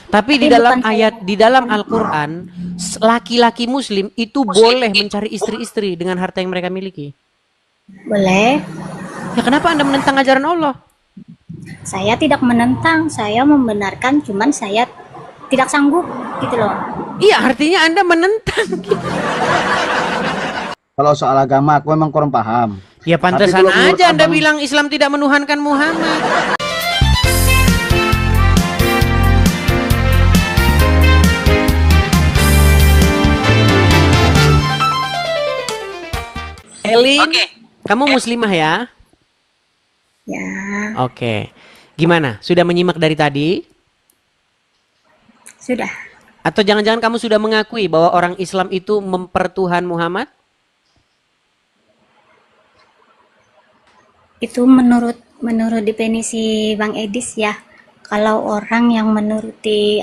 Tapi di Tapi dalam bukan saya ayat di dalam Al-Qur'an, laki-laki muslim itu boleh mencari istri-istri dengan harta yang mereka miliki. boleh. Ya kenapa Anda menentang ajaran Allah? Saya tidak menentang, saya membenarkan, cuman saya tidak sanggup gitu loh. Iya, artinya Anda menentang. Kalau soal agama aku memang kurang paham. Ya Tapi pantesan kalau menurut aja Anda abang, bilang Islam tidak menuhankan Muhammad. Elin, kamu muslimah ya? Ya, Oke. Gimana? Sudah menyimak dari tadi? sudah. Atau jangan-jangan kamu sudah mengakui bahwa orang Islam itu mempertuhan Muhammad? Itu menurut definisi Bang Edis ya. Kalau orang yang menuruti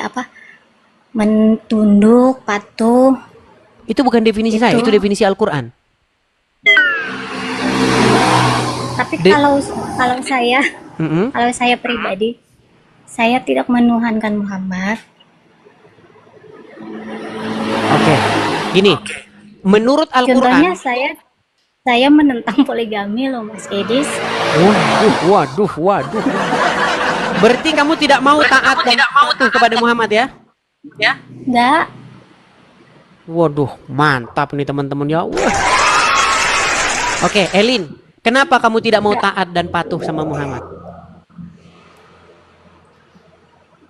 mentunduk, patuh, Itu bukan definisi saya, itu. itu definisi Al-Quran. Tapi De- kalau saya Mm-mm. kalau saya pribadi, saya tidak menuhankan Muhammad. Oke. Gini, menurut Contohnya Al-Quran, saya menentang poligami loh Mas Edis. waduh. Berarti kamu tidak mau taat dan patuh kepada Muhammad ya? Enggak, Waduh, mantap nih teman-teman ya. Wah. Oke, Elin, kenapa kamu tidak mau taat dan patuh sama Muhammad?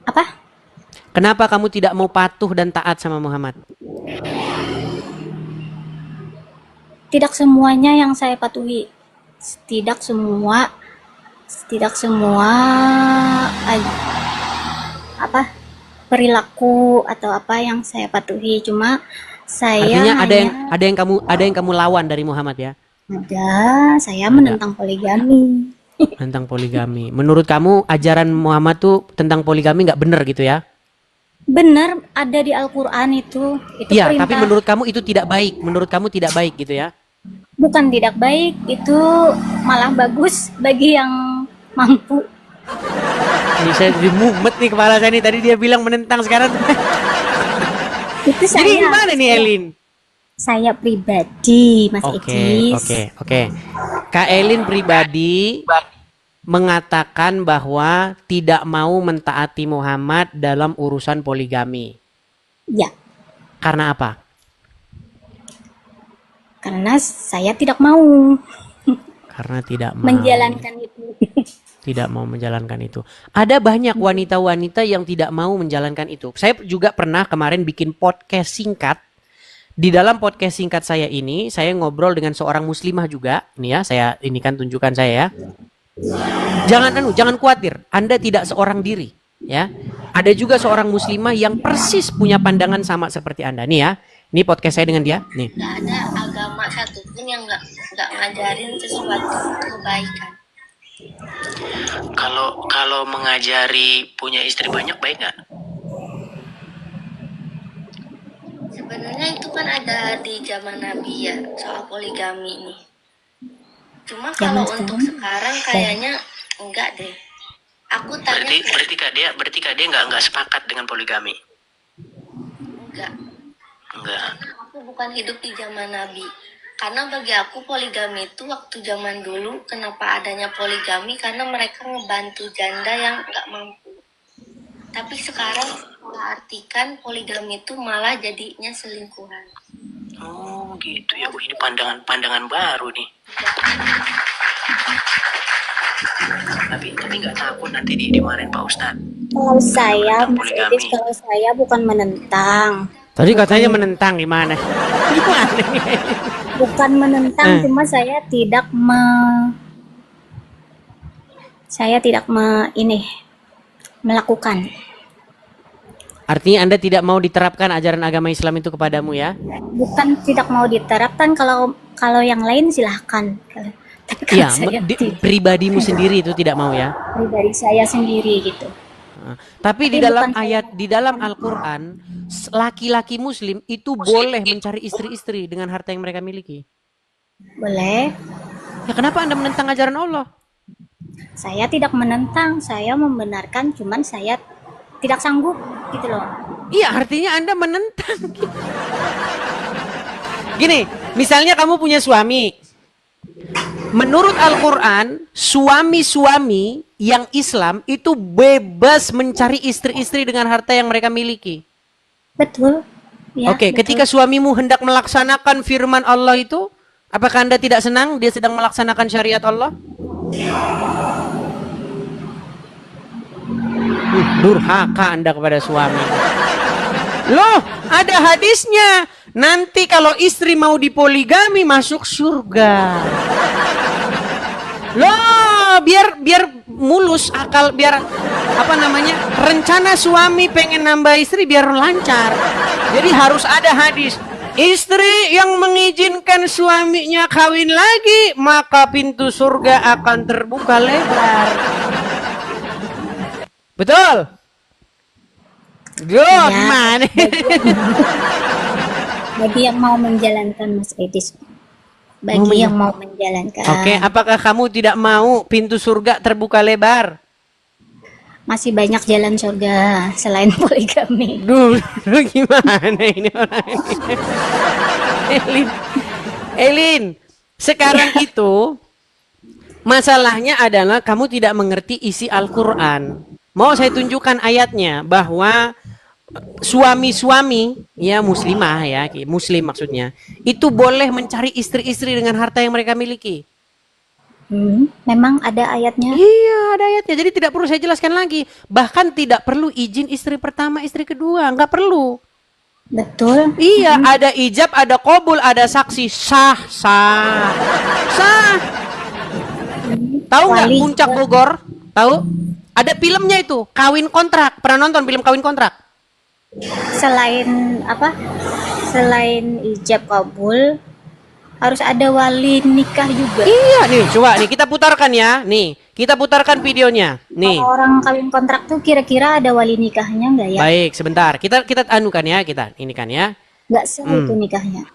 apa? Kenapa kamu tidak mau patuh dan taat sama Muhammad? Tidak semuanya yang saya patuhi. Tidak semua aj- apa perilaku atau apa yang saya patuhi. Cuma saya Artinya hanya ada yang kamu lawan dari Muhammad ya? saya menentang poligami. Tentang poligami. Menurut kamu ajaran Muhammad tuh tentang poligami nggak benar gitu ya? Benar, ada di Al-Quran itu Iya, perintah. tapi menurut kamu itu tidak baik. Menurut kamu tidak baik gitu ya? Bukan tidak baik, itu malah bagus bagi yang mampu. Ini saya jadi mumet nih kepala saya nih. Tadi dia bilang menentang sekarang. Itu Jadi gimana nih Elin? saya pribadi, Mas Oke. Edis. Kak Elin pribadi mengatakan bahwa tidak mau mentaati Muhammad dalam urusan poligami. Ya, Karena apa? karena saya tidak mau Karena tidak mau. menjalankan itu. Tidak mau menjalankan itu. Ada banyak wanita-wanita yang tidak mau menjalankan itu. Saya juga pernah kemarin bikin podcast singkat. Di dalam podcast singkat saya ini, saya ngobrol dengan seorang muslimah juga. Ini ya, ini kan tunjukkan saya ya. Jangan khawatir, Anda tidak seorang diri, ya. Ada juga seorang muslimah yang persis punya pandangan sama seperti Anda. Nih ya, ini podcast saya dengan dia. Nih. Nggak ada agama satupun yang nggak ngajarin sesuatu kebaikan. Kalau mengajari punya istri banyak baik nggak? Sebenarnya itu kan ada di zaman Nabi ya, soal poligami ini. Cuma kalau untuk sekarang kayaknya enggak deh. Aku tanya Berarti kak dia nggak sepakat dengan poligami. enggak. Enggak. Aku bukan hidup di zaman Nabi. Karena bagi aku poligami itu waktu zaman dulu, kenapa adanya poligami? Karena mereka ngebantu janda yang nggak mampu. Tapi sekarang saya artikan poligami itu malah jadinya selingkuhan. Oh gitu ya. Ini pandangan baru nih. Tapi nggak takut nanti dimarahin Pak Ustadz. Kalau saya, Tentang Mas poligami. Edis, kalau saya bukan menentang. Tadi katanya menentang gimana? Gimana nih? Bukan menentang, cuma saya tidak melakukan. Artinya Anda tidak mau diterapkan ajaran agama Islam itu kepadamu ya? Bukan tidak mau diterapkan, kalau yang lain silahkan. Tapi kalau Iya, saya pribadimu sendiri itu tidak mau ya? pribadi saya sendiri gitu. Tapi di Tapi dalam bukan ayat di dalam Al-Qur'an, laki-laki muslim itu boleh mencari istri-istri dengan harta yang mereka miliki. Boleh. Ya kenapa Anda menentang ajaran Allah? Saya tidak menentang, saya membenarkan, cuman saya tidak sanggup gitu loh. Iya, artinya Anda menentang. Gini, misalnya kamu punya suami. Menurut Al-Quran, suami-suami yang Islam itu bebas mencari istri-istri dengan harta yang mereka miliki. Betul. Ya, Oke, betul. ketika suamimu hendak melaksanakan firman Allah itu, apakah Anda tidak senang dia sedang melaksanakan syariat Allah? Durhaka Anda kepada suami. Loh, ada hadisnya. Nanti kalau istri mau dipoligami masuk surga. Loh, biar mulus akal, biar apa namanya? Rencana suami pengen nambah istri biar lancar. Jadi harus ada hadis. Istri yang mengizinkan suaminya kawin lagi, maka pintu surga akan terbuka lebar. Betul? Yo, Ya. gimana? Bagi yang mau menjalankan Mas Edis. Mau Bagi yang mau menjalankan. Oke, apakah kamu tidak mau pintu surga terbuka lebar? Masih banyak jalan surga selain poligami. Duh, gimana ini orang ini? Elin, sekarang itu masalahnya adalah kamu tidak mengerti isi Al-Quran. Mau saya tunjukkan ayatnya bahwa suami-suami ya muslimah ya, muslim maksudnya, itu boleh mencari istri-istri dengan harta yang mereka miliki. Memang ada ayatnya. Iya, ada ayatnya. Jadi tidak perlu saya jelaskan lagi. Bahkan tidak perlu izin istri pertama, istri kedua, nggak perlu. Betul. Iya, ada ijab, ada qabul, ada saksi, sah. Tahu nggak Wali. Puncak Bogor? Tahu? Ada filmnya itu, Kawin Kontrak. Pernah nonton film Kawin Kontrak? Selain apa? Selain ijab kabul, harus ada wali nikah juga. Iya, nih, coba nih kita putarkan ya. Nih, kita putarkan videonya. Nih. Kalau orang kawin kontrak tuh kira-kira ada wali nikahnya nggak ya? Baik, sebentar. Kita anukan ya, kita ini kan ya. Nggak sah itu nikahnya.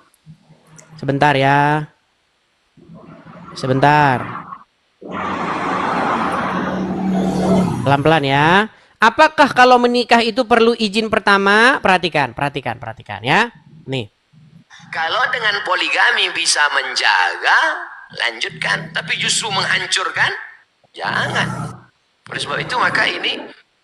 Sebentar ya. Sebentar. Pelan-pelan ya. Apakah kalau menikah itu perlu izin pertama? Perhatikan ya. Nih. Kalau dengan poligami bisa menjaga, lanjutkan. Tapi justru menghancurkan, jangan. Oleh sebab itu maka ini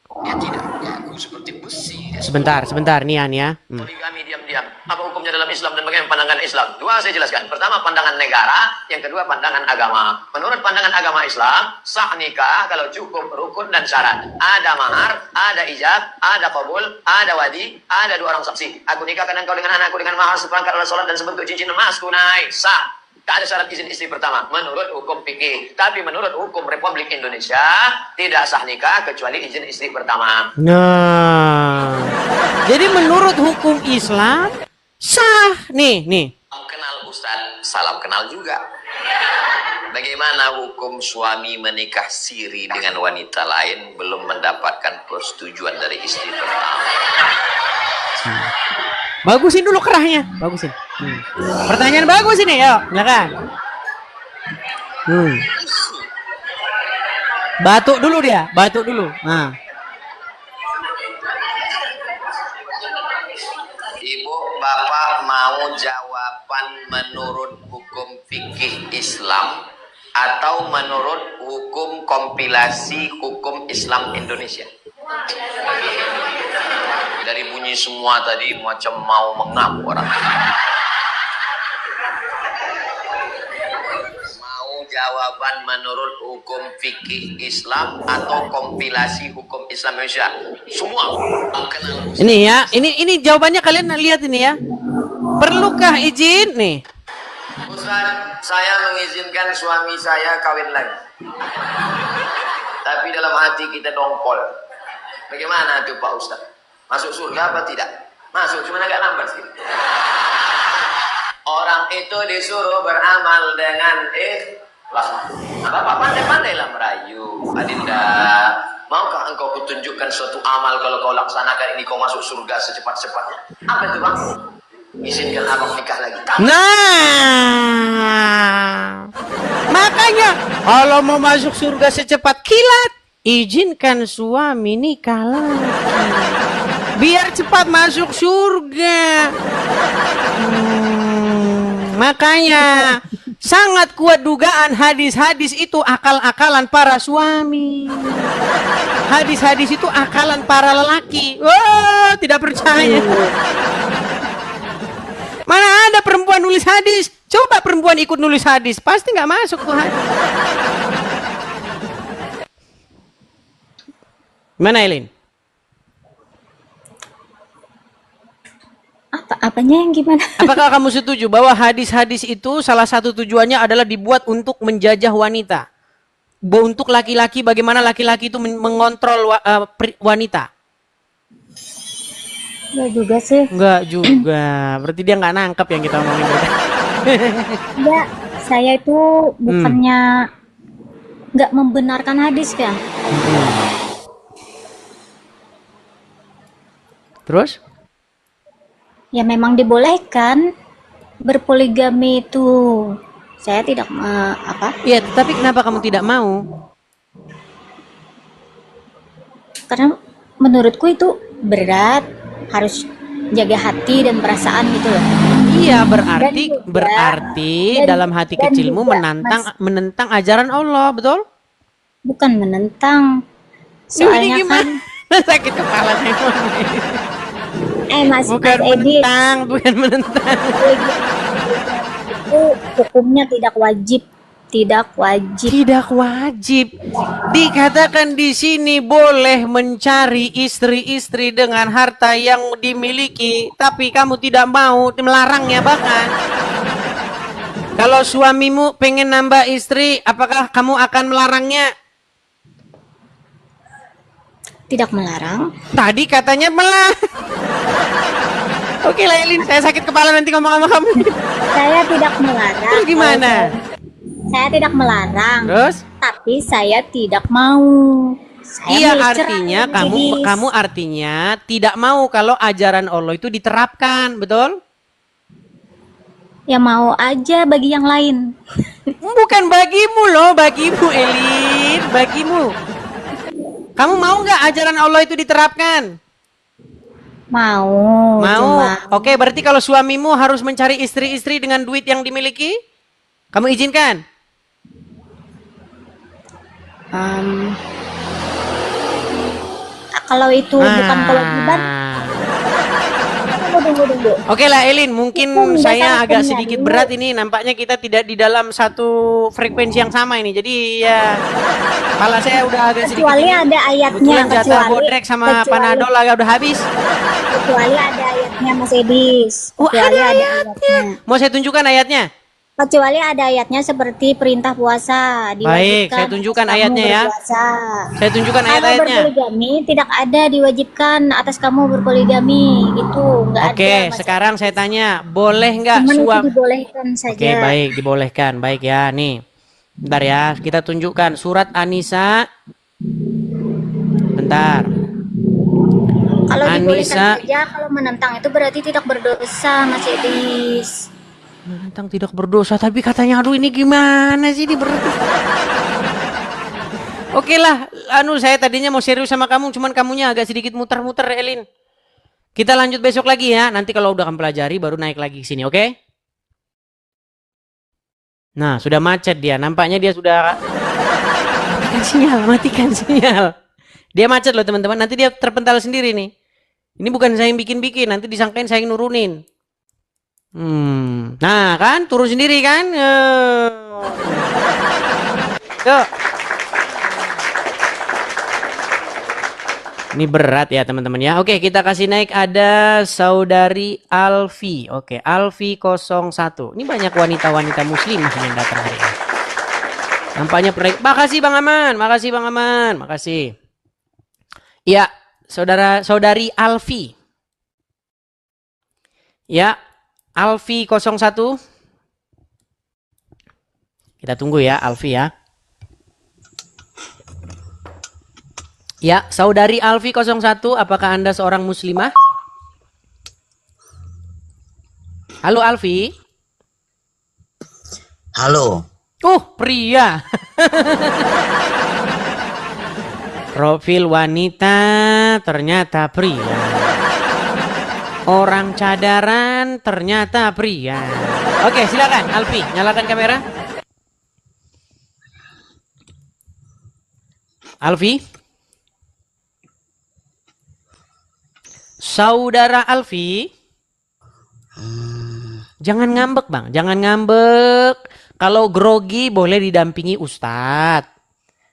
dia tidak kaku seperti besi. Sebentar nih An ya. Poligami diam-diam. Apa hukumnya dalam Islam dan bagaimana pandangan Islam? Dua saya jelaskan. Pertama pandangan negara, yang kedua pandangan agama. Menurut pandangan agama Islam, sah nikah kalau cukup rukun dan syarat. Ada mahar, ada ijab, ada qabul, ada wadi, ada dua orang saksi. Aku nikahkan engkau dengan anakku dengan mahar seperangkat alat salat dan sebentuk cincin emas tunai. Sah. Tak ada syarat izin istri pertama menurut hukum fikih. Tapi menurut hukum Republik Indonesia tidak sah nikah kecuali izin istri pertama. Nah. Jadi menurut hukum Islam sah. Nih. Kenal Ustaz, salam kenal juga. Bagaimana hukum suami menikah siri dengan wanita lain belum mendapatkan persetujuan dari istri pertama? Bagusin dulu kerahnya, bagusin. Pertanyaan bagus ini, yuk, silakan. Batuk dulu dia, batuk dulu. Nah. Ibu, Bapak mau jawaban menurut hukum fikih Islam atau menurut hukum kompilasi hukum Islam Indonesia? Dari bunyi semua tadi macam mau mengamuk orang. Mau jawaban menurut hukum fikih Islam atau kompilasi hukum Islam Indonesia? Semua. Ini ya, ini jawabannya kalian lihat ini ya. Perlukah izin nih? Ustaz, saya mengizinkan suami saya kawin lagi. Tapi dalam hati kita dongkol. Bagaimana tuh Pak Ustaz? Masuk surga apa tidak? Masuk, cuma agak lambat sih. Orang itu disuruh beramal dengan ikhlas. Bapak pandai-pandailah merayu. Adinda, maukah engkau kutunjukkan suatu amal kalau kau laksanakan ini kau masuk surga secepat-cepatnya? Apa itu bang? Izinkan abang nikah lagi. Nah, makanya kalau mau masuk surga secepat kilat, izinkan suami nikah lagi. cepat masuk surga. Makanya sangat kuat dugaan hadis-hadis itu akal-akalan para suami. Hadis-hadis itu akalan para lelaki. Wah, tidak percaya. Mana ada perempuan nulis hadis? Coba perempuan ikut nulis hadis, pasti nggak masuk tuh hadis. Mana Elin? Apanya yang gimana? Apakah kamu setuju bahwa hadis-hadis itu salah satu tujuannya adalah dibuat untuk menjajah wanita? Untuk laki-laki, bagaimana laki-laki itu mengontrol wanita? Enggak juga sih. Enggak juga. Berarti dia nggak nangkep yang kita omongin. Enggak, saya itu bukannya nggak membenarkan hadis kan. Terus? Ya memang dibolehkan berpoligami itu. Saya tidak apa? Iya, tapi kenapa kamu tidak mau? Karena menurutku itu berat, harus jaga hati dan perasaan gitu loh. Iya, berarti Dan juga- berarti dan- dalam hati dan kecilmu juga, menentang ajaran Allah, betul? Bukan menentang. Ini Soalnya kan gimana? Sakit kepala saya. Mas Bukan Edi, bukan menentang. itu hukumnya tidak wajib. Tidak wajib. Tidak wajib. Dikatakan di sini boleh mencari istri-istri dengan harta yang dimiliki, tapi kamu tidak mau, melarangnya bahkan. Kalau suamimu pengen nambah istri, apakah kamu akan melarangnya? Tidak melarang. Tadi katanya melarang. Oke lah Elin, saya sakit kepala nanti ngomong sama kamu. Saya tidak melarang. Terus gimana? Saya tidak melarang. Terus? Tapi saya tidak mau. Saya Iya, milih artinya cerai, kamu Dedis. artinya tidak mau kalau ajaran Allah itu diterapkan, betul? Ya mau aja bagi yang lain. Bukan bagimu loh, bagimu Elin, bagimu. Kamu mau nggak ajaran Allah itu diterapkan? Mau. Mau. Cuma Oke, berarti kalau suamimu harus mencari istri-istri dengan duit yang dimiliki, kamu izinkan? kalau itu bukan kewajiban, tunggu. Oke lah Elin, mungkin Hukum saya dasar agak hukumnya sedikit dulu. berat ini. Nampaknya kita tidak di dalam satu frekuensi yang sama ini. Jadi ya, kepala saya udah agak sedikit. Kecuali ada ayatnya. Kebetulan jatah bodrek sama Panadol agak udah habis. Kecuali ada ayatnya Mas Edis. Oh, Kecuali ada ada ayatnya. Mau saya tunjukkan ayatnya? Kecuali ada ayatnya seperti perintah puasa. Baik, saya tunjukkan atas kamu ayatnya ya. berpuasa. Saya tunjukkan Kalau ayat-ayatnya. berpoligami tidak ada diwajibkan atas kamu berpoligami gitu, nggak ada. Oke, Mas. sekarang saya tanya, boleh nggak Cuman itu suami? dibolehkan saja. Oke, baik, dibolehkan. Baik ya, nih. Bentar ya, kita tunjukkan surat An-Nisa. Bentar. Kalau An-Nisa. dibolehkan saja, kalau menentang itu berarti tidak berdosa, Mas Edis. Menentang tidak berdosa, tapi katanya aduh ini gimana sih ini berdosa. Oke lah, saya tadinya mau serius sama kamu, cuman kamunya agak sedikit muter-muter, Elin. Kita lanjut besok lagi ya. Nanti kalau udah kamu pelajari baru naik lagi ke sini, oke? Nah, sudah macet dia. Nampaknya dia sudah matikan sinyal. Dia macet loh, teman-teman. Nanti dia terpental sendiri nih. Ini bukan saya yang bikin-bikin, nanti disangkain saya yang nurunin. Nah kan turun sendiri kan. Yuk. Ini berat ya teman-teman ya. Oke, kita kasih naik, ada saudari Alfi. Oke, Alfi 01. Ini banyak wanita-wanita muslimah yang datang hari ini. Nampaknya makasih Bang Aman, makasih Bang Aman, makasih. Ya, saudari Alfi. Ya, Alfi 01. Kita tunggu ya Alfi ya. Ya, saudari Alfi 01, apakah Anda seorang muslimah? Halo Alfi. Halo. Pria. Profil wanita, ternyata pria. Orang cadaran ternyata pria. Oke, silakan Alfi, nyalakan kamera. Alfi. Saudara Alfi. Jangan ngambek, Bang. Jangan ngambek. Kalau grogi boleh didampingi Ustadz.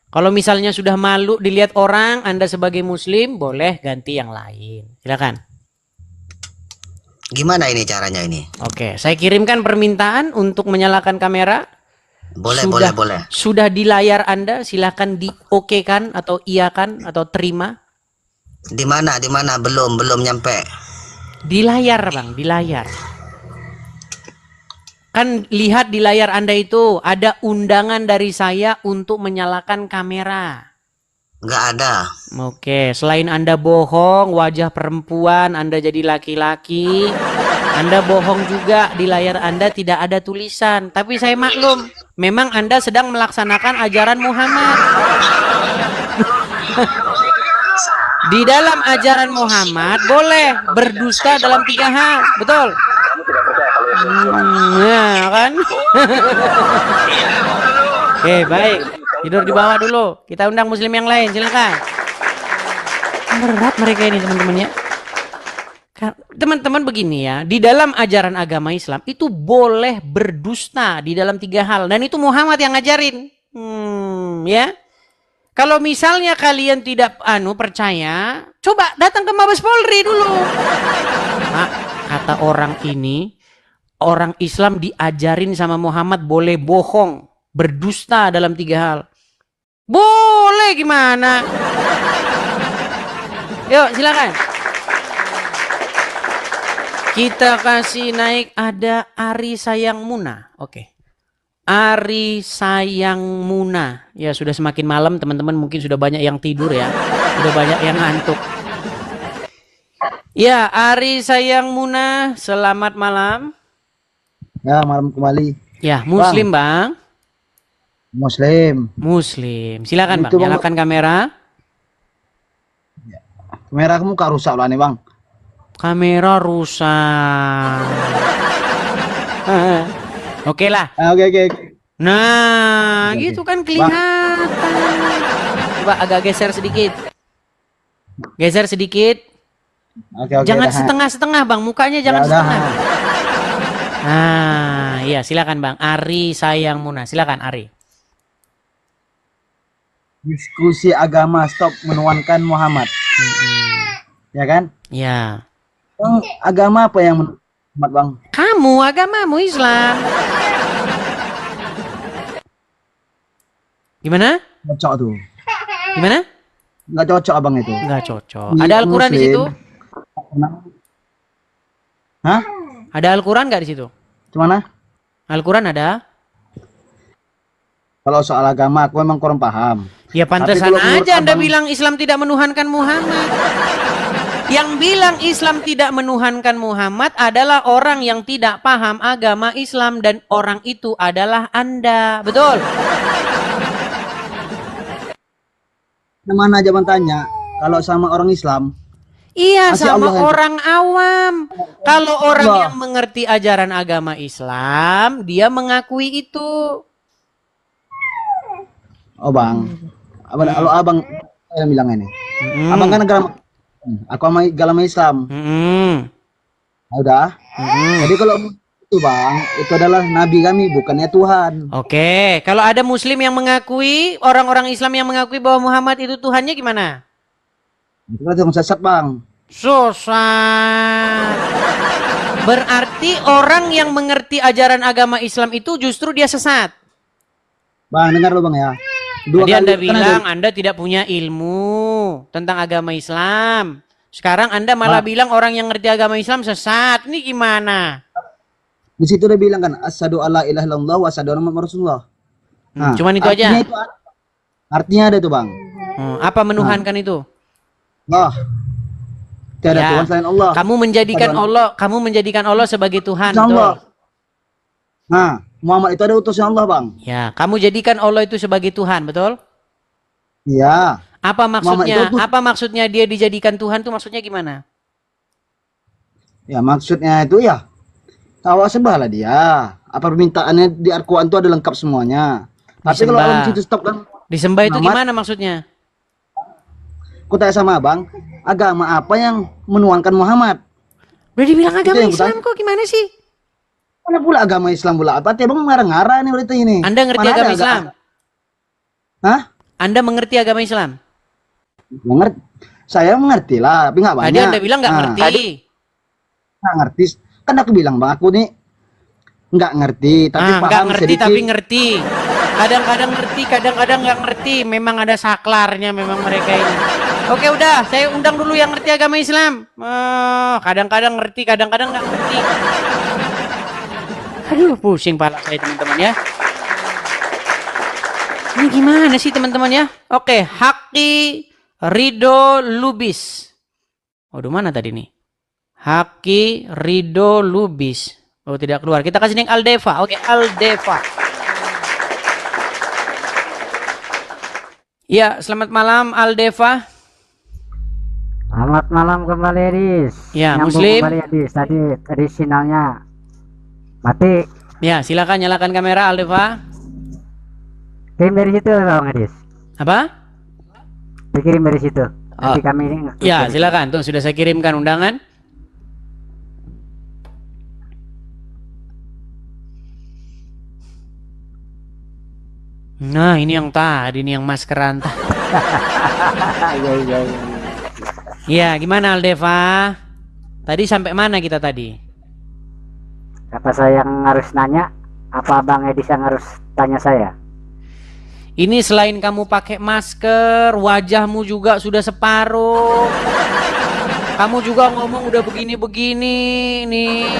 Kalau misalnya sudah malu dilihat orang, Anda sebagai muslim boleh ganti yang lain. Silakan. Gimana ini caranya ini? Oke, saya kirimkan permintaan untuk menyalakan kamera. Boleh, Sudah- boleh. Sudah di layar Anda, silakan di-oke-kan atau iyakan atau terima. Di mana? Belum nyampe. Di layar, Bang, di layar. Kan lihat di layar Anda itu ada undangan dari saya untuk menyalakan kamera. Nggak ada. Oke, selain Anda bohong, wajah perempuan, Anda jadi laki-laki, Anda bohong juga di layar Anda tidak ada tulisan. Tapi saya maklum, memang Anda sedang melaksanakan ajaran Muhammad. Di dalam ajaran Muhammad boleh berdusta dalam 3 hal, betul? Ya kan? Oke, baik. Tidur di bawah dulu. Kita undang muslim yang lain, silakan. Berat mereka ini teman-teman ya. Teman-teman begini ya, di dalam ajaran agama Islam itu boleh berdusta di dalam 3 hal dan itu Muhammad yang ngajarin. Ya. Kalau misalnya kalian tidak percaya, coba datang ke Mabes Polri dulu. Mak, kata orang ini, orang Islam diajarin sama Muhammad boleh bohong, berdusta dalam 3 hal. Boleh gimana? Yuk silakan. Kita kasih naik ada Ari Sayang Muna. Oke. Ari Sayang Muna. Ya sudah semakin malam teman-teman mungkin sudah banyak yang tidur ya. Sudah banyak yang ngantuk. Ya Ari Sayang Muna, selamat malam. Ya, malam kembali. Ya muslim bang. Muslim. Muslim. Silakan bang, Itu, Bang. nyalakan kamera. Kamera kamu kak rusak lah nih bang. Kamera rusak. Oke lah. Oke. Nah, Oke. gitu kan kelihatan. Coba agak geser sedikit. Geser sedikit. Oke. Jangan dah. setengah-setengah, Bang. Mukanya jangan Ya, setengah. dah. Nah, iya silakan, Bang. Ari Sayang Muna. Silakan, Ari. Diskusi agama stop menuankan Muhammad. Ya kan? Ya. Bang, agama apa yang Muhammad bang? Kamu agamamu Islam. Gimana? Cocok tuh. Gimana? Nggak cocok abang itu. Enggak cocok. Iya, Ada Al-Quran di Muslim. situ? Hah? Ada Al-Quran nggak di situ? Gimana? Al-Quran ada? Kalau soal agama aku memang kurang paham. Ya pantesan kalau menurut aja Anda abang- bilang Islam tidak menuhankan Muhammad. Yang bilang Islam tidak menuhankan Muhammad adalah orang yang tidak paham agama Islam dan orang itu adalah Anda. Betul? Mana aja bang tanya, kalau sama orang Islam, Iya, Masih sama Allah yang- orang awam. Kalau orang Allah. yang mengerti ajaran agama Islam, dia mengakui itu. oh bang, kalau abang yang bilang ini, abang kan agama, aku agama Islam, udah. Jadi kalau itu bang, itu adalah Nabi kami, bukannya Tuhan. Oke, kalau ada Muslim yang mengakui, orang-orang Islam yang mengakui bahwa Muhammad itu Tuhannya gimana? Itu kan yang sesat bang. Sesat. Berarti orang yang mengerti ajaran agama Islam itu justru dia sesat. Bang dengar lo bang ya. Tadi Anda kan bilang Anda tidak punya ilmu tentang agama Islam. Sekarang Anda malah bilang orang yang ngerti agama Islam sesat. Ini gimana? di situ udah bilang kan, asyhadu alla ilaha illallah wa asyhadu anna muhammadar rasulullah. Cuman itu aja. artinya itu artinya ada tuh bang. Apa menuhankan itu? Allah. Tiada Ya. Tuhan selain Allah. Kamu menjadikan Allah sebagai Tuhan, Insya Allah. betul? Nah, Muhammad itu ada utusnya Allah bang. Ya, kamu jadikan Allah itu sebagai Tuhan, betul? Iya. Apa maksudnya? itu- Apa maksudnya dia dijadikan Tuhan tuh maksudnya gimana? Ya maksudnya itu ya, awak sembahlah dia. Apa permintaannya di Al-Quran itu ada lengkap semuanya. Tapi kalau Disembah. abang situ stop kan, Disembah itu Muhammad, gimana maksudnya? aku tanya sama abang, agama apa yang menuangkan Muhammad? Udah dibilang Itu agama yang Islam kutanya. kok, gimana sih? Mana pula agama Islam pula? Apa? Abang ngarang-ngarang nih berita ini. Anda ngerti Mana agama ada Islam? Hah? Anda mengerti agama Islam? Mengerti. Saya mengerti lah, tapi nggak banyak. Tadi Anda bilang nggak Nah, ngerti. nggak ngerti. Kan aku bilang bang, aku nih nggak ngerti, tapi Nggak paham ngerti sedikit. tapi ngerti. Kadang-kadang ngerti, kadang-kadang nggak ngerti. Memang ada saklarnya memang mereka ini. Oke udah, saya undang dulu yang ngerti agama Islam. Kadang-kadang ngerti, kadang-kadang nggak ngerti. Aduh, pusing pala saya teman-teman ya. Ini gimana sih teman-teman ya? Oke, Haki Rido Lubis. Waduh, mana tadi nih? Haki Rido Lubis. Oh, tidak keluar. Kita kasih link Aldeva. Oke, Aldeva. Ya, selamat malam Aldeva. Selamat malam kembali Edis. Ya, Nyambung Muslim. kembali Edis. Tadi sinyalnya mati. Ya, silakan nyalakan kamera Aldeva. Kirim dari situ Bang Edis. Apa? Dikirim dari situ. Nanti kami ini. Ya, silakan. Tuh, sudah saya kirimkan undangan. Nah, ini yang tadi, ini yang maskeran. Iya iya iya. Ya, gimana Aldeva? Tadi sampai mana kita tadi? Apa saya yang harus nanya? Apa Bang Edis yang harus tanya saya? Ini selain kamu pakai masker, wajahmu juga sudah separuh. Kamu juga ngomong udah begini-begini nih.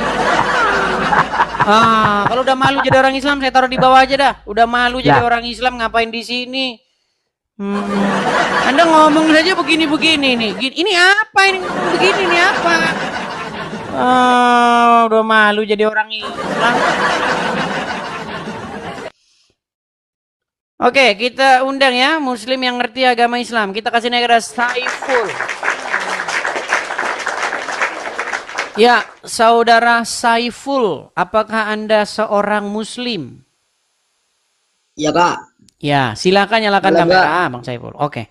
Kalau udah malu jadi orang Islam, saya taruh di bawah aja dah. Udah malu jadi Ya. orang Islam, ngapain di sini? Anda ngomong saja begini-begini nih. Ini apa ini ngomong begini nih apa? Udah malu jadi orang Islam. Oke, kita undang ya Muslim yang ngerti agama Islam. Kita kasih negara Saiful. Ya, saudara Saiful, apakah Anda seorang Muslim? Ya kak, Ya, silakan nyalakan Halo, kamera, Bang Saiful. Oke.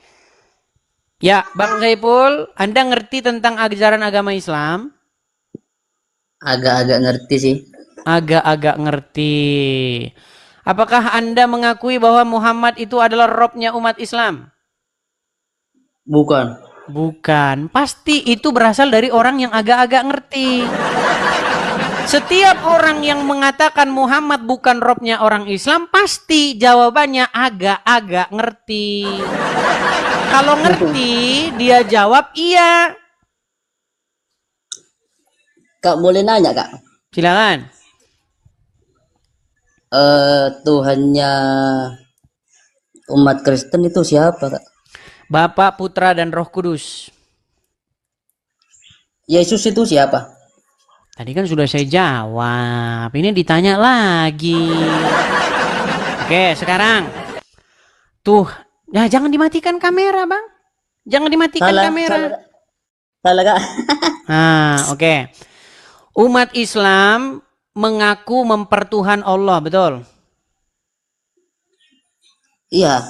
Ya, Bang Saiful, Anda ngerti tentang ajaran agama Islam? agak-agak ngerti sih. Agak-agak ngerti. Apakah Anda mengakui bahwa Muhammad itu adalah robnya umat Islam? Bukan. Bukan. Pasti itu berasal dari orang yang agak-agak ngerti. Setiap orang yang mengatakan Muhammad bukan robnya orang Islam, pasti jawabannya agak-agak ngerti. Kalau ngerti, dia jawab iya. Kak boleh nanya kak? Silakan. Tuhannya umat Kristen itu siapa kak? Bapa, Putra, dan Roh Kudus. Yesus itu siapa? Tadi kan sudah saya jawab. Ini ditanya lagi. Oke, sekarang. Tuh, ya jangan dimatikan kamera, Bang. Jangan dimatikan kamera. Salah kak. Oke. Umat Islam mengaku mempertuhan Allah, betul? Iya.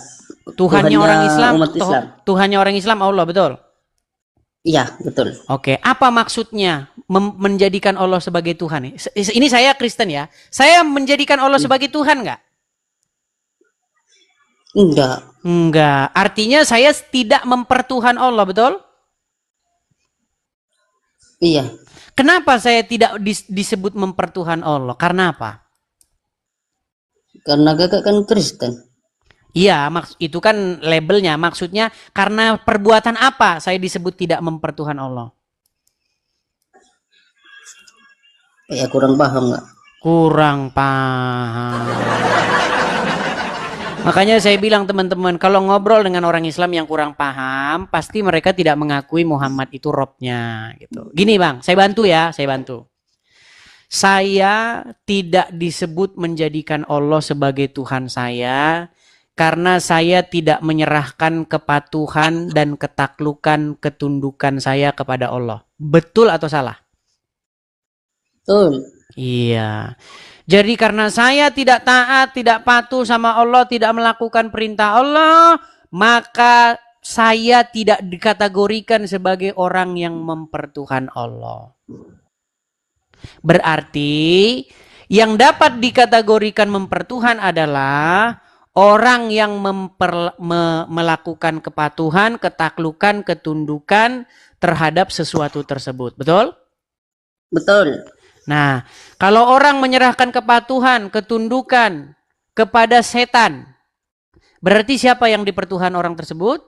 Tuhannya orang Islam, umat Islam. Tuhannya orang Islam Allah, betul? Iya betul. Oke, apa maksudnya menjadikan Allah sebagai Tuhan? Ini saya Kristen ya. Saya menjadikan Allah sebagai Tuhan nggak? Enggak. Enggak. Artinya saya tidak mempertuhan Allah, betul? Iya. Kenapa saya tidak disebut mempertuhan Allah? Karena apa? Karena kakak kan Kristen. Iya, itu kan labelnya. Maksudnya karena perbuatan apa saya disebut tidak mempertuhan Allah? Ya kurang paham nggak? Kurang paham. Makanya saya bilang teman-teman, kalau ngobrol dengan orang Islam yang kurang paham, pasti mereka tidak mengakui Muhammad itu robnya gitu. Gini Bang, saya bantu ya, saya bantu. Saya tidak disebut menjadikan Allah sebagai Tuhan saya karena saya tidak menyerahkan kepatuhan dan ketaklukan ketundukan saya kepada Allah. Betul atau salah? Betul. Iya. Jadi karena saya tidak taat, tidak patuh sama Allah, tidak melakukan perintah Allah, maka saya tidak dikategorikan sebagai orang yang mempertuhan Allah. Berarti yang dapat dikategorikan mempertuhan adalah orang yang melakukan kepatuhan, ketaklukan, ketundukan terhadap sesuatu tersebut. Betul? Betul. Nah, kalau orang menyerahkan kepatuhan, ketundukan kepada setan, berarti siapa yang dipertuhan orang tersebut?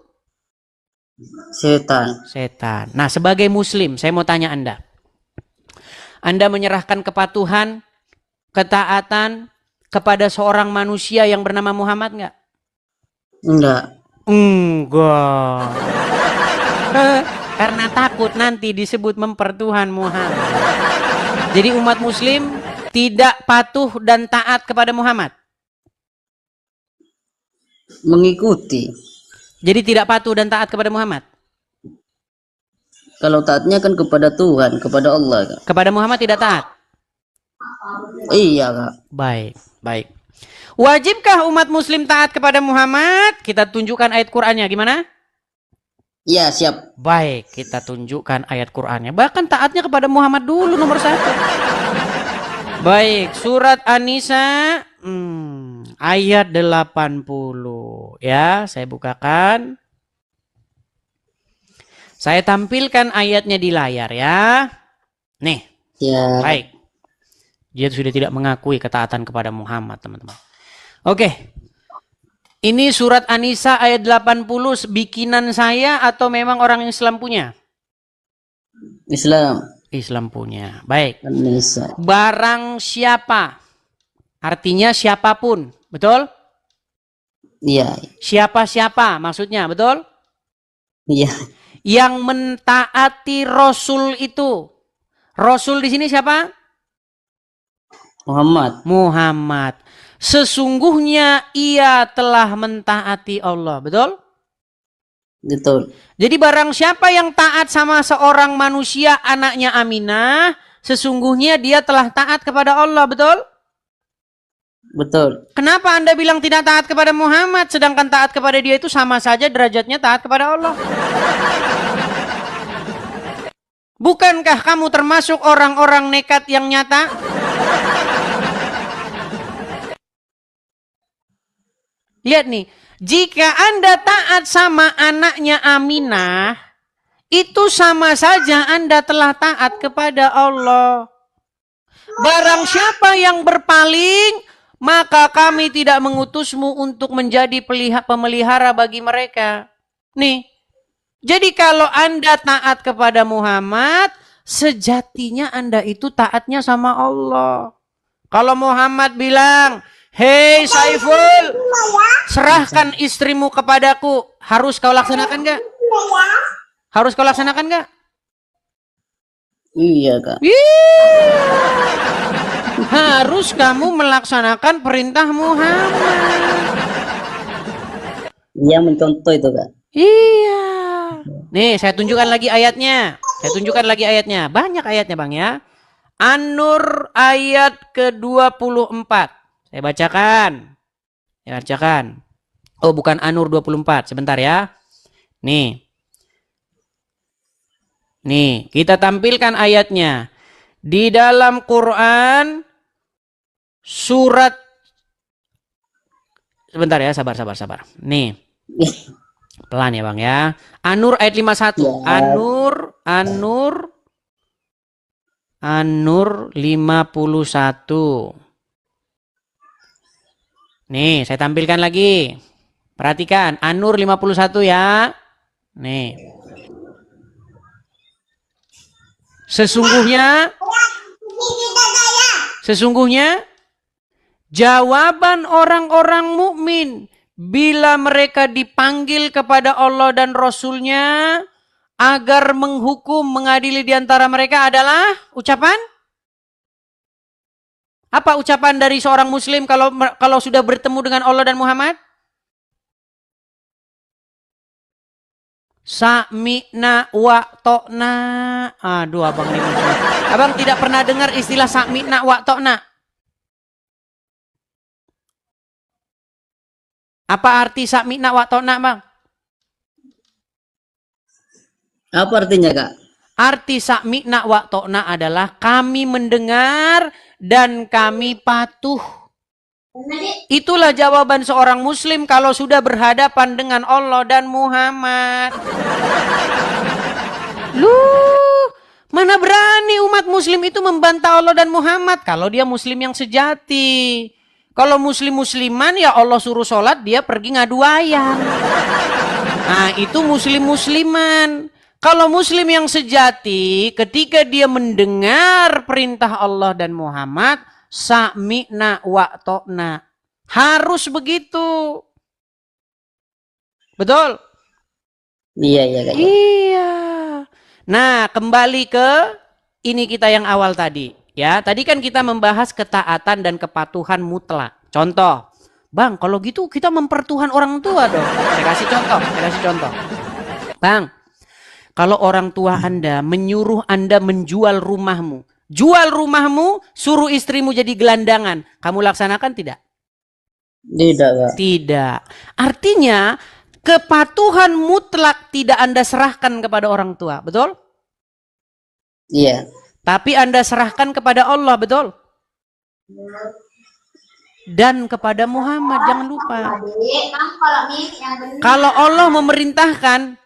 Setan. Setan. Nah, sebagai muslim, saya mau tanya Anda. Anda menyerahkan kepatuhan, ketaatan kepada seorang manusia yang bernama Muhammad nggak? Enggak. Enggak. Karena takut nanti disebut mempertuhan Muhammad. Jadi umat muslim tidak patuh dan taat kepada Muhammad. Mengikuti. Jadi tidak patuh dan taat kepada Muhammad. Kalau taatnya kan kepada Tuhan, kepada Allah, Kak. Kepada Muhammad tidak taat. Iya, Kak. Baik, baik. Wajibkah umat muslim taat kepada Muhammad? Kita tunjukkan ayat Qur'annya gimana? Iya, siap. Baik, kita tunjukkan ayat Qur'annya. Bahkan taatnya kepada Muhammad dulu nomor 1. Baik, surat An-Nisa ayat 80. Ya, saya bukakan. Saya tampilkan ayatnya di layar ya. Nih. Ya. Baik. Dia sudah tidak mengakui ketaatan kepada Muhammad, teman-teman. Oke. Ini surat An-Nisa ayat 80 bikinan saya atau memang orang Islam punya? Islam. Islam punya. Baik. An-Nisa. Barang siapa? Artinya siapapun. Betul? Iya. Siapa-siapa maksudnya, betul? Iya. Yang mentaati Rasul itu. Rasul di sini siapa? Muhammad. Muhammad. Sesungguhnya ia telah mentaati Allah. Betul? Betul. Jadi barang siapa yang taat sama seorang manusia anaknya Aminah, sesungguhnya dia telah taat kepada Allah. Betul? Betul. Kenapa Anda bilang tidak taat kepada Muhammad, sedangkan taat kepada dia itu sama saja derajatnya taat kepada Allah? Bukankah kamu termasuk orang-orang nekat yang nyata? Lihat nih, jika Anda taat sama anaknya Aminah, itu sama saja Anda telah taat kepada Allah. Barang siapa yang berpaling, maka kami tidak mengutusmu untuk menjadi pemelihara bagi mereka. Nih, jadi kalau Anda taat kepada Muhammad, sejatinya Anda itu taatnya sama Allah. Kalau Muhammad bilang, hei Saiful, serahkan istrimu kepadaku. Harus kau laksanakan gak? Harus kau laksanakan gak? Iya, Kak. Harus kamu melaksanakan perintah Muhammad. Dia mencontoh itu, Kak. Iya. Nih, saya tunjukkan lagi ayatnya. Banyak ayatnya, Bang ya. An-Nur ayat ke-24. Saya bacakan. Oh, bukan An-Nur 24. Sebentar ya. Nih, kita tampilkan ayatnya. Di dalam Quran surat, sebentar ya, sabar. Nih. Pelan ya, Bang ya. An-Nur ayat 51. Ya. An-Nur 51. Nih, saya tampilkan lagi. Perhatikan, An-Nur 51 ya. Nih. Sesungguhnya jawaban orang-orang mukmin bila mereka dipanggil kepada Allah dan Rasul-Nya agar menghukum, mengadili di antara mereka adalah ucapan? Apa ucapan dari seorang muslim kalau sudah bertemu dengan Allah dan Muhammad? Sami'na wa to'na. Aduh, abang ini. Abang tidak pernah dengar istilah sami'na wa to'na. Apa arti sami'na wa to'na, bang? Apa artinya, Kak? Arti sami'na wa to'na adalah kami mendengar dan kami patuh. Itulah jawaban seorang muslim kalau sudah berhadapan dengan Allah dan Muhammad. Mana berani umat muslim itu membantah Allah dan Muhammad kalau dia muslim yang sejati. Kalau muslim-musliman ya Allah suruh sholat, dia pergi ngadu ayam. Nah, itu muslim-musliman. Kalau muslim yang sejati, ketika dia mendengar perintah Allah dan Muhammad, sami'na wa to'na. Harus begitu. Betul? Iya, iya, Kak. Iya. Nah, kembali ke ini kita yang awal tadi. Ya, tadi kan kita membahas ketaatan dan kepatuhan mutlak. Contoh, bang, kalau gitu kita mempertuhan orang tua dong. Saya kasih contoh. Bang, kalau orang tua Anda menyuruh Anda menjual rumahmu, jual rumahmu, suruh istrimu jadi gelandangan, kamu laksanakan tidak? Tidak, Kak. Tidak. Artinya, kepatuhan mutlak tidak Anda serahkan kepada orang tua, betul? Iya. Tapi Anda serahkan kepada Allah, betul? Dan kepada Muhammad, jangan lupa. Kalau Allah memerintahkan,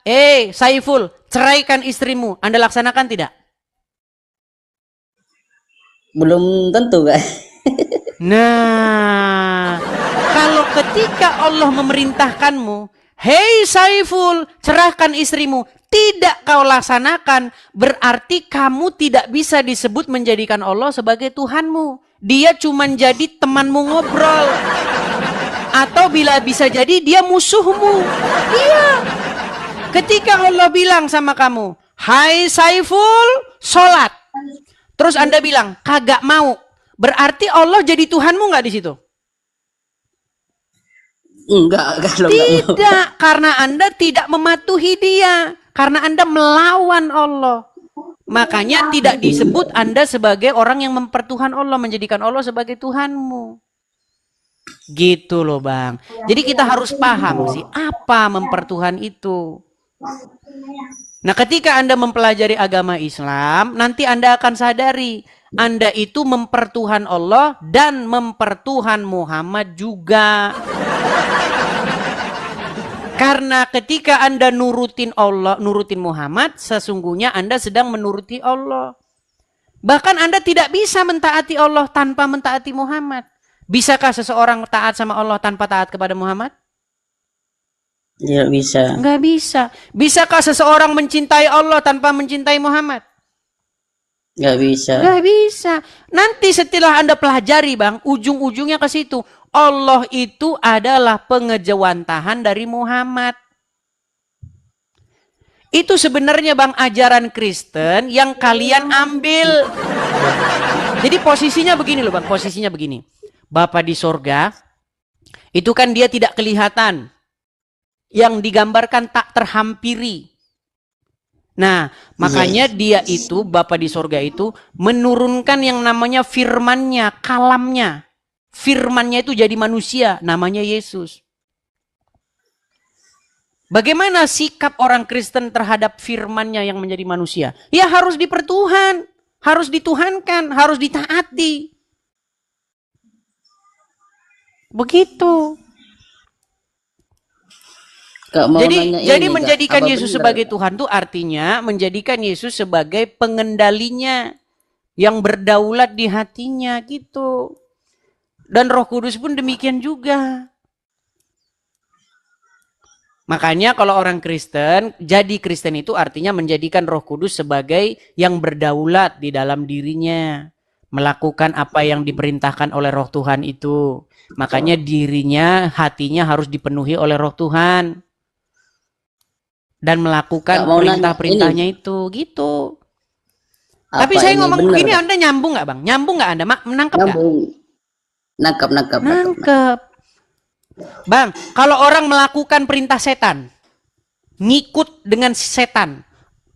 Saiful, ceraikan istrimu, Anda laksanakan tidak? Belum tentu, Kak. Nah, kalau ketika Allah memerintahkanmu, hei Saiful, cerahkan istrimu, tidak kau laksanakan, berarti kamu tidak bisa disebut menjadikan Allah sebagai Tuhanmu. Dia cuma jadi temanmu ngobrol. Atau bila bisa jadi dia musuhmu. Iya. Ketika Allah bilang sama kamu, hai Saiful, sholat. Terus Anda bilang, kagak mau. Berarti Allah jadi Tuhanmu nggak di situ? Enggak, kalau enggak mau. Tidak, karena Anda tidak mematuhi dia. Karena Anda melawan Allah. Makanya tidak disebut Anda sebagai orang yang mempertuhan Allah, menjadikan Allah sebagai Tuhanmu. Gitu loh bang. Jadi kita harus paham sih, apa mempertuhan itu. Nah ketika Anda mempelajari agama Islam, nanti Anda akan sadari, Anda itu mempertuhan Allah dan mempertuhan Muhammad juga. Karena ketika Anda nurutin Allah, nurutin Muhammad, sesungguhnya Anda sedang menuruti Allah. Bahkan Anda tidak bisa mentaati Allah tanpa mentaati Muhammad. Bisakah seseorang taat sama Allah tanpa taat kepada Muhammad? Tidak bisa. Nggak bisa. Bisakah seseorang mencintai Allah tanpa mencintai Muhammad? Nggak bisa. Nggak bisa. Nanti setelah Anda pelajari bang, ujung-ujungnya ke situ. Allah itu adalah pengejawantahan dari Muhammad. Itu sebenarnya bang ajaran Kristen yang kalian ambil. Jadi posisinya begini loh bang, posisinya begini. Bapa di sorga, itu kan dia tidak kelihatan. Yang digambarkan tak terhampiri. Nah, makanya dia itu, Bapa di sorga itu, menurunkan yang namanya firmannya, kalamnya. Firmannya itu jadi manusia, namanya Yesus. Bagaimana sikap orang Kristen terhadap firmannya yang menjadi manusia? Ya harus dipertuhan, harus dituhankan, harus ditaati. Begitu. Jadi menjadikan Yesus sebagai Tuhan itu artinya menjadikan Yesus sebagai pengendalinya yang berdaulat di hatinya gitu. Dan Roh Kudus pun demikian juga. Makanya kalau orang Kristen, jadi Kristen itu artinya menjadikan Roh Kudus sebagai yang berdaulat di dalam dirinya. Melakukan apa yang diperintahkan oleh Roh Tuhan itu. Makanya dirinya, hatinya harus dipenuhi oleh Roh Tuhan. Dan melakukan perintah-perintahnya itu, gitu. Tapi saya ngomong begini, Anda nyambung nggak bang? Nyambung nggak Anda? Menangkap nggak? Nangkep. Bang, kalau orang melakukan perintah setan, ngikut dengan setan.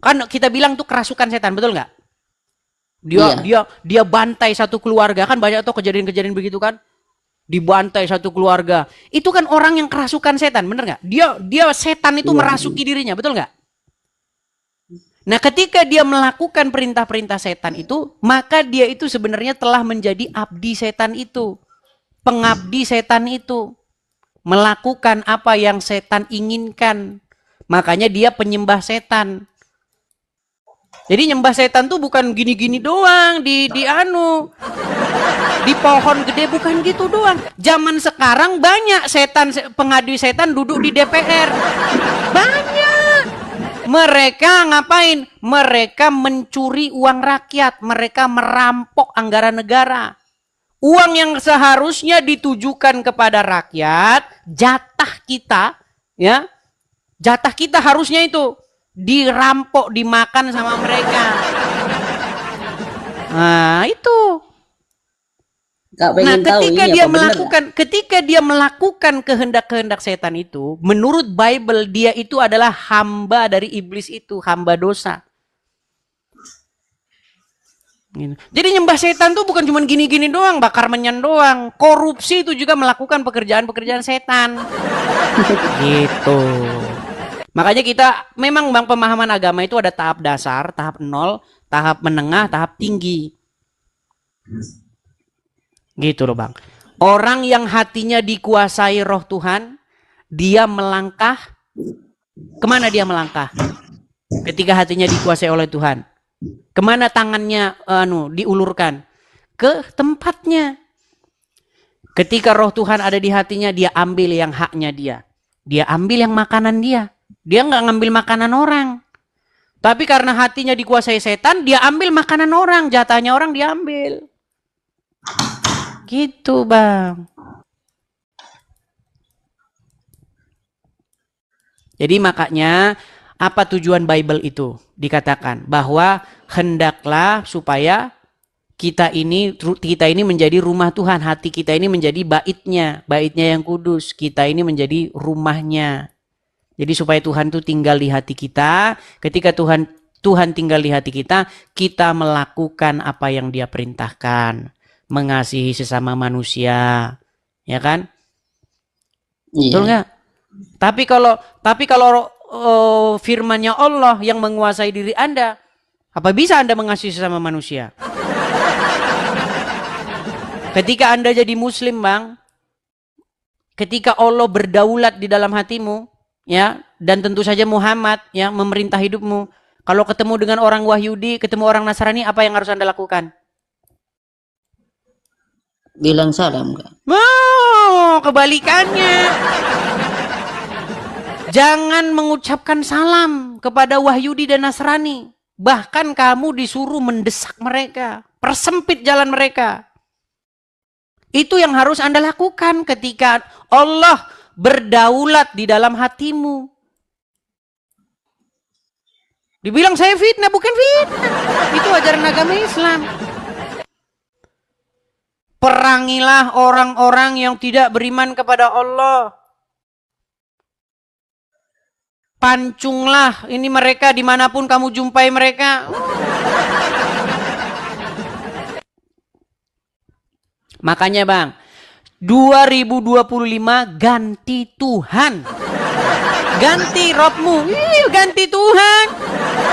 Kan kita bilang tuh kerasukan setan, betul nggak? Dia bantai satu keluarga, kan banyak tuh kejadian-kejadian begitu kan? Dibantai satu keluarga. Itu kan orang yang kerasukan setan, bener nggak? Dia setan itu merasuki dirinya, betul nggak? Nah, ketika dia melakukan perintah-perintah setan itu, maka dia itu sebenarnya telah menjadi abdi setan itu. Pengabdi setan itu. Melakukan apa yang setan inginkan. Makanya dia penyembah setan. Jadi nyembah setan tuh bukan gini-gini doang di pohon gede, bukan gitu doang. Zaman sekarang banyak pengadu setan duduk di DPR. Banyak. Mereka ngapain? Mereka mencuri uang rakyat, mereka merampok anggaran negara. Uang yang seharusnya ditujukan kepada rakyat, jatah kita, ya. Jatah kita harusnya itu dirampok, dimakan sama mereka. Nah, itu. Nah, ketika dia melakukan kehendak-kehendak setan itu, menurut Bible dia itu adalah hamba dari iblis itu, hamba dosa. Jadi nyembah setan tuh bukan cuma gini-gini doang, bakar menyan doang. Korupsi itu juga melakukan pekerjaan-pekerjaan setan. Gitu. Makanya memang Bang, pemahaman agama itu ada tahap dasar, tahap 0, tahap menengah, tahap tinggi. Gitu loh Bang. Orang yang hatinya dikuasai roh Tuhan, dia melangkah, kemana dia melangkah? Ketika hatinya dikuasai oleh Tuhan. Kemana tangannya diulurkan? Ke tempatnya. Ketika roh Tuhan ada di hatinya, dia ambil yang haknya dia. Dia ambil yang makanan dia. Dia nggak ngambil makanan orang. Tapi karena hatinya dikuasai setan, dia ambil makanan orang, jatahnya orang diambil. Gitu Bang. Jadi makanya apa tujuan Bible itu? Dikatakan bahwa hendaklah supaya kita ini menjadi rumah Tuhan, hati kita ini menjadi baitnya yang kudus, kita ini menjadi rumahnya. Jadi supaya Tuhan itu tinggal di hati kita. Ketika Tuhan tinggal di hati kita, kita melakukan apa yang Dia perintahkan, mengasihi sesama manusia, ya kan? Iya. Betul nggak? Tapi kalau firman-Nya Allah yang menguasai diri Anda, apa bisa Anda mengasihi sesama manusia? Ketika Anda jadi Muslim, Bang, ketika Allah berdaulat di dalam hatimu, ya, dan tentu saja Muhammad yang memerintah hidupmu. Kalau ketemu dengan orang Wahyudi, ketemu orang Nasrani, apa yang harus Anda lakukan? Bilang salam, Kak. Oh, kebalikannya. Jangan mengucapkan salam kepada Wahyudi dan Nasrani. Bahkan kamu disuruh mendesak mereka, persempit jalan mereka. Itu yang harus Anda lakukan ketika Allah berdaulat di dalam hatimu. Dibilang saya fitnah, bukan fitnah. Itu ajaran agama Islam. Perangilah orang-orang yang tidak beriman kepada Allah. Pancunglah ini mereka dimanapun kamu jumpai mereka. Makanya Bang, 2025 ganti Tuhan. Ganti Robmu, ganti Tuhan.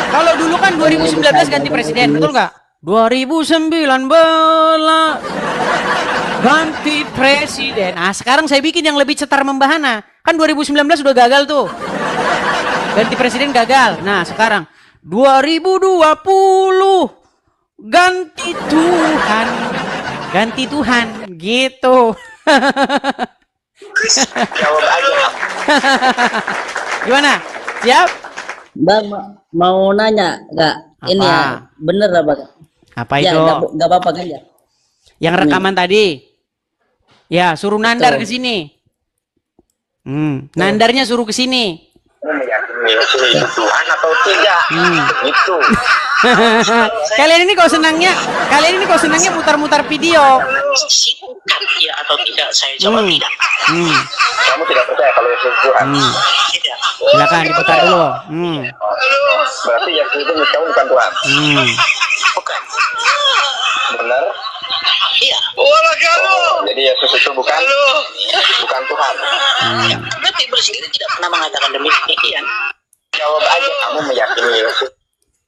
Kalau dulu kan 2019 ganti presiden, betul nggak? 2019 ganti presiden. Nah, sekarang saya bikin yang lebih cetar membahana. Kan 2019 udah gagal tuh. Ganti presiden gagal. Nah, sekarang 2020 ganti Tuhan. Ganti Tuhan gitu. Jawab aja. Gimana? Siap? Bang, mau nanya nggak? Ini ya, bener apa? Apa ya, itu? Nggak apa-apa kan ya? Yang rekaman tadi. Ya, suruh nandar ke sini. Nandarnya suruh ke sini. Meyakini Tuhan atau tidak? Itu. Kalian ini kok senangnya mutar-mutar video. Bukan iya atau tidak, saya jawab tidak. Kamu tidak percaya kalau Yesus Tuhan? Tidak. Silakan diputar dulu. Berarti Yesus itu menurut kamu bukan Tuhan? Bukan. Benar? Iya. Jadi Yesus itu bukan Tuhan. Berarti Ibu sendiri tidak pernah mengatakan demikian. Jawab aja, kamu meyakini Yesus.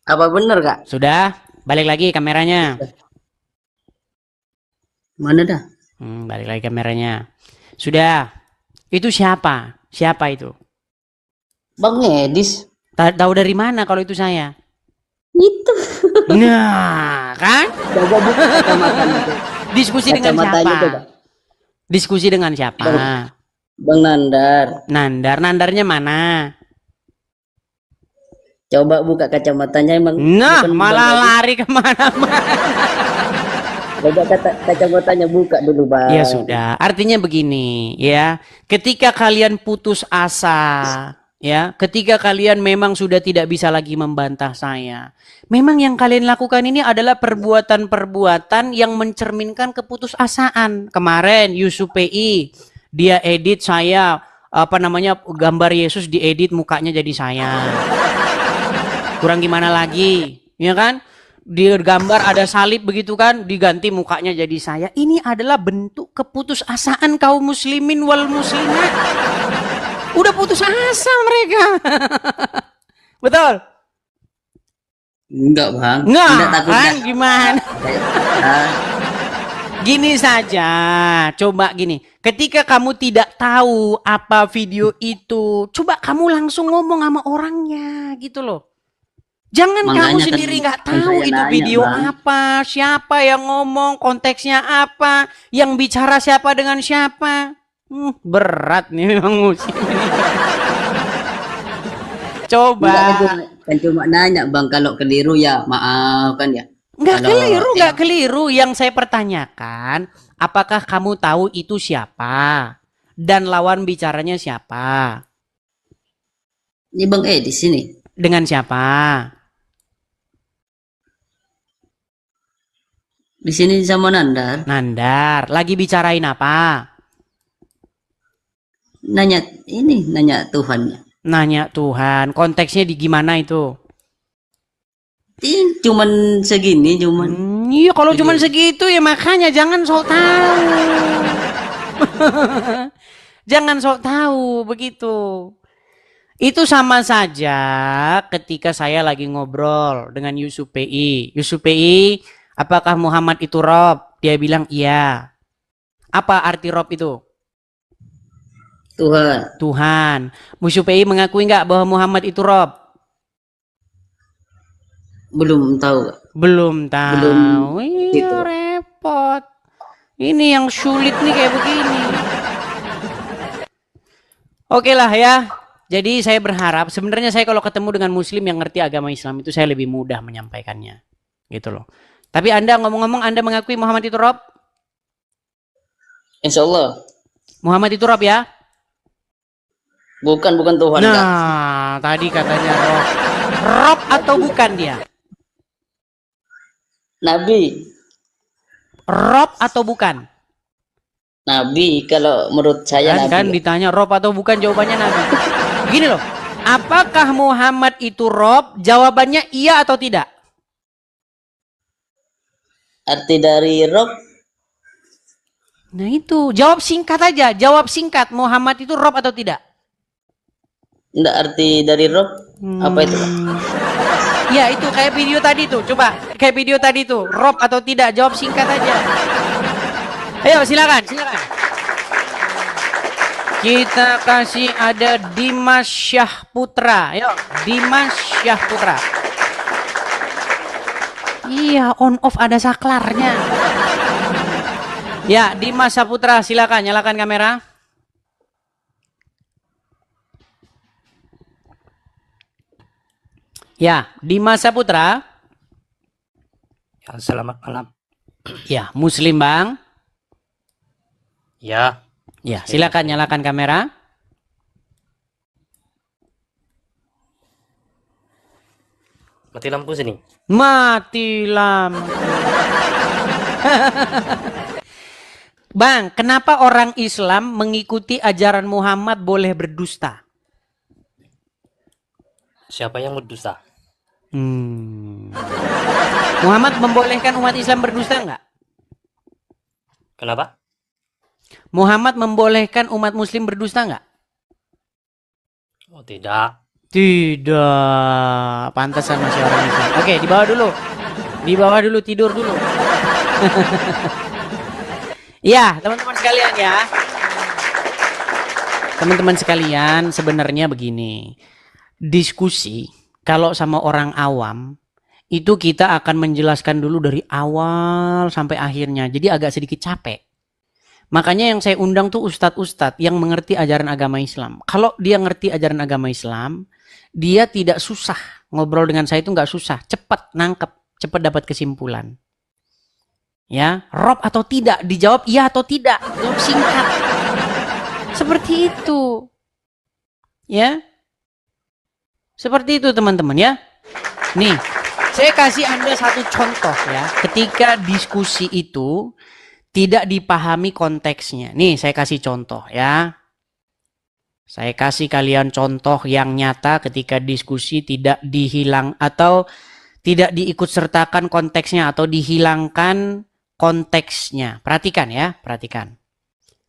Apa benar Kak? Sudah, balik lagi kameranya. Mana dah? Balik lagi kameranya. Sudah. Itu siapa? Siapa itu? Bang Edis. Tahu dari mana kalau itu saya? Itu. Nah, kan? Coba buka kacamatanya tuh. Diskusi dengan Kacamatanya siapa? coba. Diskusi dengan siapa? Bang Nandar. Nandarnya mana? Coba buka kacamatanya emang. Nah, bukan malah Bang Edis. lari kemana-mana. Coba kacamatanya buka dulu Bang. Ya sudah, artinya begini ya. Ketika kalian putus asa, ya, ketika kalian memang sudah tidak bisa lagi membantah saya, memang yang kalian lakukan ini adalah perbuatan-perbuatan yang mencerminkan keputusasaan. Kemarin Yusuf PI dia edit saya gambar Yesus diedit mukanya jadi saya. Kurang gimana lagi, ya kan? Di gambar ada salib begitu kan, diganti mukanya jadi saya. Ini adalah bentuk keputusasaan kaum muslimin wal muslimat. Udah putus asa mereka. Betul? Enggak Bang. Nggak Tidak takut kan? nggak? Gimana? Ah, Gini saja, coba gini. Ketika kamu tidak tahu apa video itu, coba kamu langsung ngomong sama orangnya gitu loh. Jangan Makanya kamu kan- sendiri nggak kan tahu saya itu nanya, video Bang. apa, siapa yang ngomong, konteksnya apa, yang bicara siapa dengan siapa. Berat nih memang musik. Coba. kan cuma nanya Bang, kalau keliru ya maaf kan ya. Nggak Kalau- keliru, nggak keliru. Yang saya pertanyakan, apakah kamu tahu itu siapa? Dan lawan bicaranya siapa? Ini Bang di sini. Dengan siapa? Di sini sama Nandar. Nandar. Lagi bicarain apa? Nanya Tuhan. Nanya Tuhan. Konteksnya di gimana itu? Cuman segini cuman. Iya, kalau cuman segitu ya makanya jangan sok tahu. Jangan sok tahu begitu. Itu sama saja ketika saya lagi ngobrol dengan Yusuf PI. Yusuf PI, apakah Muhammad itu Rob? Dia bilang iya. Apa arti Rob itu? Tuhan. Tuhan. Yusuf PI mengakui nggak bahwa Muhammad itu Rob? Belum tahu. Belum tahu. Belum Iya, gitu. repot. Ini yang sulit nih kayak begini. Oke lah ya. Jadi saya berharap sebenarnya saya kalau ketemu dengan muslim yang ngerti agama Islam itu saya lebih mudah menyampaikannya. Gitu loh. Tapi Anda ngomong-ngomong Anda mengakui Muhammad itu Rob? Insya Allah. Muhammad itu Rob ya? Bukan Tuhan. Kak. Nah, tadi katanya Rob. Rob atau bukan dia? Nabi. Rob atau bukan? Nabi kalau menurut saya Nabi. Kan ditanya Rob atau bukan, jawabannya Nabi. Gini loh, apakah Muhammad itu Rob? Jawabannya iya atau tidak? Arti dari Rob. Nah itu, jawab singkat aja. Jawab singkat, Muhammad itu Rob atau tidak? Enggak, arti dari Rob apa itu Pak? Ya itu kayak video tadi tuh. Coba kayak video tadi tuh. Rob atau tidak? Jawab singkat aja. Ayo silakan. Kita kasih ada Dimas Syahputra. Ayo Dimas Syahputra. Iya, on off ada saklarnya. Ya, Dimas Syahputra, silakan nyalakan kamera. Ya, Dimas Syahputra. Ya, selamat malam. Ya, Muslim Bang. Ya, Ya, silakan nyalakan kamera. mati lampu sini. Mati lampu. Bang, kenapa orang Islam mengikuti ajaran Muhammad boleh berdusta? Siapa yang berdusta? Muhammad membolehkan umat Islam berdusta nggak? Kenapa? Muhammad membolehkan umat Muslim berdusta nggak? Oh tidak. Tidak. Pantesan masih orang Islam. Oke, di bawah dulu. Di bawah dulu, tidur dulu. Ya, teman-teman sekalian ya. Teman-teman sekalian, sebenarnya begini. Diskusi kalau sama orang awam itu kita akan menjelaskan dulu dari awal sampai akhirnya. Jadi agak sedikit capek. Makanya yang saya undang tuh ustadz-ustadz yang mengerti ajaran agama Islam. Kalau dia ngerti ajaran agama Islam, dia tidak susah. Ngobrol dengan saya itu nggak susah. Cepat nangkep, cepat dapat kesimpulan. Ya, rob atau tidak, dijawab iya atau tidak, jawab singkat. Seperti itu. Ya. Seperti itu teman-teman ya. Nih, saya kasih Anda satu contoh ya. Ketika diskusi itu tidak dipahami konteksnya. Nih, saya kasih contoh ya. Saya kasih kalian contoh yang nyata ketika diskusi tidak dihilang atau tidak diikut sertakan konteksnya atau dihilangkan konteksnya. Perhatikan ya, perhatikan.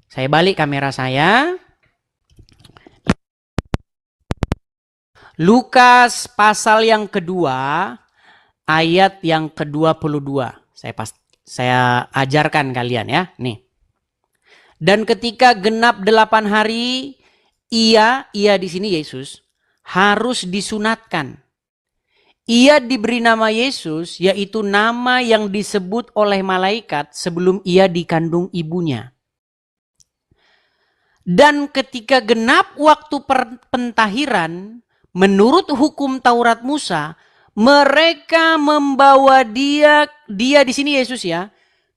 Saya balik kamera saya. Lukas pasal yang kedua, ayat yang ke-22. Saya ajarkan kalian ya. Nih. Dan ketika genap 8 hari, ia di sini Yesus harus disunatkan. Ia diberi nama Yesus, yaitu nama yang disebut oleh malaikat sebelum ia dikandung ibunya. Dan ketika genap waktu pentahiran, menurut hukum Taurat Musa, mereka membawa dia di sini Yesus ya,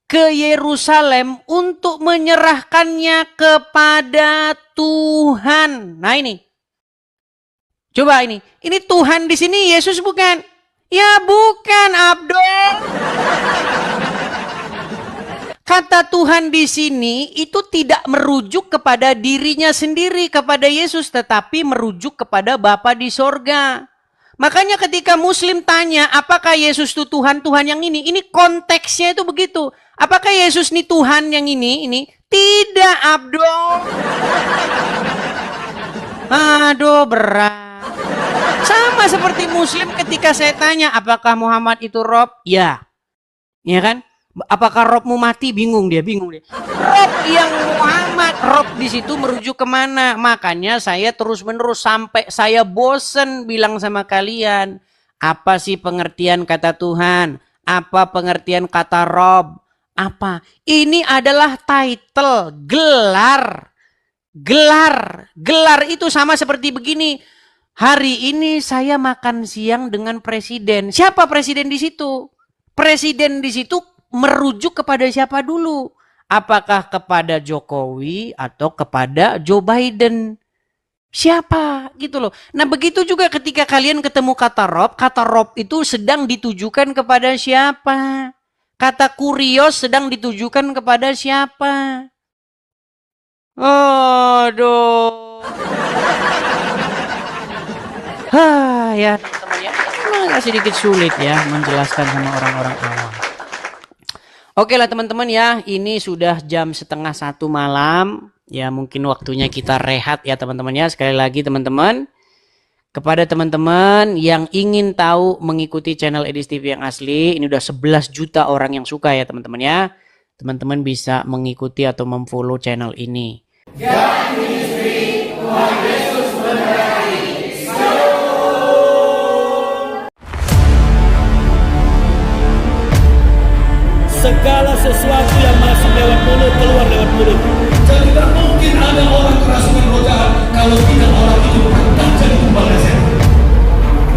ke Yerusalem untuk menyerahkannya kepada Tuhan. Nah ini. Coba ini Tuhan di sini Yesus bukan? Ya bukan, Abdul. Kata Tuhan di sini itu tidak merujuk kepada dirinya sendiri, kepada Yesus, tetapi merujuk kepada Bapa di sorga. Makanya ketika Muslim tanya, apakah Yesus itu Tuhan yang ini? Ini konteksnya itu begitu. Apakah Yesus ini Tuhan yang ini? Tidak, Abdul. Aduh, berat. Sama seperti Muslim ketika saya tanya, apakah Muhammad itu Rob? Ya. Ya kan? Apakah Robmu mati? Bingung dia. Rob yang Muhammad, Rob di situ merujuk kemana? Makanya saya terus-menerus sampai saya bosen bilang sama kalian, apa sih pengertian kata Tuhan? Apa pengertian kata Rob? Apa? Ini adalah title, gelar. Gelar itu sama seperti begini. Hari ini saya makan siang dengan presiden. Siapa presiden di situ? Presiden di situ merujuk kepada siapa dulu? Apakah kepada Jokowi atau kepada Joe Biden? Siapa gitu loh. Nah begitu juga ketika kalian ketemu kata Rob itu sedang ditujukan kepada siapa? Kata kurios sedang ditujukan kepada siapa? Aduh. Ya teman-teman ya, agak sedikit sulit ya menjelaskan sama orang-orang awam. Oke lah teman-teman ya, ini sudah jam 12:30 malam. Ya mungkin waktunya kita rehat ya teman-teman ya. Sekali lagi teman-teman, kepada teman-teman yang ingin tahu mengikuti channel Edis TV yang asli, ini udah 11 juta orang yang suka ya teman-teman ya. Teman-teman bisa mengikuti atau memfollow channel ini. Ya, ministry, Tuhan Yesus memberkati. Segala sesuatu yang masuk lewat mulut, keluar lewat mulut. Dan tidak mungkin ada orang kerasukan roh jahat kalau tidak orang itu berkata jadi kembali sehat.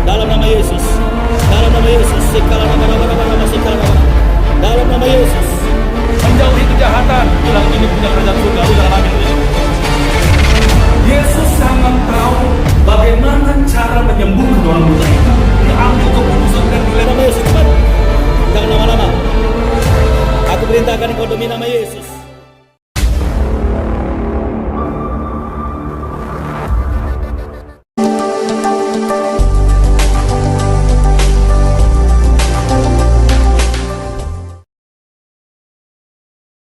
Dalam nama Yesus, dalam nama Yesus, sikala nama, sikala nama. Dalam nama Yesus, menjauhi kejahatan, bilang ini punya kerajaan surga dalam amin. Yesus sangat tahu bagaimana cara menyembuhkan orang buta itu. Ambil keputusan dan dalam nama Yesus, cepat. Jangan lama-lama. Aku perintahkan engkau demi nama Yesus.